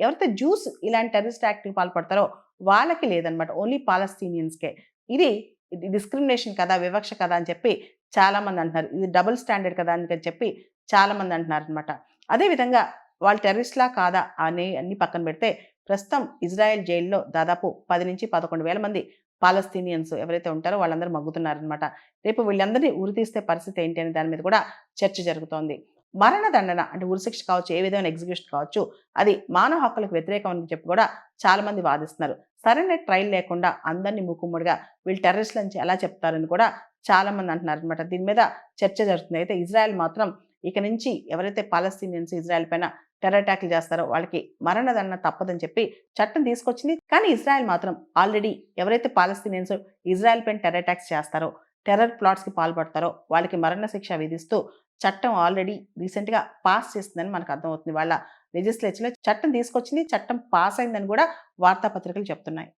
ఎవరైతే జ్యూస్ ఇలాంటి టెర్రరిస్ట్ యాక్ట్‌కి పాల్పడతారో వాళ్ళకి లేదనమాట. ఓన్లీ పాలస్తీనియన్స్‌కే. ఇది డిస్క్రిమినేషన్ కదా! వివక్ష కదా! అని చెప్పి చాలామంది అంటున్నారు. ఇది డబుల్ స్టాండర్డ్ కదా! అని చెప్పి చాలామంది అంటున్నారనమాట. అదే విధంగా వాళ్ళు టెర్రరిస్ట్‌లా కాదా అని అన్ని పక్కన పెడితే ప్రస్తుతం ఇజ్రాయెల్ జైల్‌లో దాదాపు 10,000-11,000 మంది పాలస్తీనియన్స్ ఎవరైతే ఉంటారో వాళ్ళందరూ మగ్గుతున్నారనమాట. రేపు వీళ్ళందరినీ ఉరితీస్తే పరిస్థితి ఏంటి అనే దాని మీద కూడా చర్చ జరుగుతోంది. మరణదండన అంటే ఉరిశిక్ష కావచ్చు, ఏ విధమైన ఎగ్జిక్యూషన్ కావచ్చు, అది మానవ హక్కులకు వ్యతిరేకం అని చెప్పి కూడా చాలామంది వాదిస్తున్నారు. సరైన ట్రయల్ లేకుండా అందరిని మూకుమ్మడిగా వీళ్ళు టెర్రరిస్టులని ఎలా చెప్తారని కూడా చాలామంది అంటున్నారనమాట. దీని మీద చర్చ జరుగుతుంది. అయితే ఇజ్రాయెల్ మాత్రం ఇక నుంచి ఎవరైతే పాలస్తీనియన్స్ ఇజ్రాయెల్ పైన టెర్రర్ అటాక్‌లు చేస్తారో వాళ్ళకి మరణదండన తప్పదని చెప్పి చట్టం తీసుకొచ్చింది. కానీ ఇజ్రాయెల్ మాత్రం ఆల్రెడీ ఎవరైతే పాలస్తీనియన్స్ ఇజ్రాయెల్ పైన టెర్రర్ అటాక్స్ చేస్తారో, టెర్రర్ ప్లాట్స్‌కి పాల్పడతారో వాళ్ళకి మరణ శిక్ష విధిస్తూ చట్టం ఆల్రెడీ రీసెంట్‌గా పాస్ చేసిందని మనకు అర్థమవుతుంది. వాళ్ళ లెజిస్లేచర్‌లో చట్టం తీసుకొచ్చింది. చట్టం పాస్ అయిందని కూడా వార్తాపత్రికలు చెప్తున్నాయి.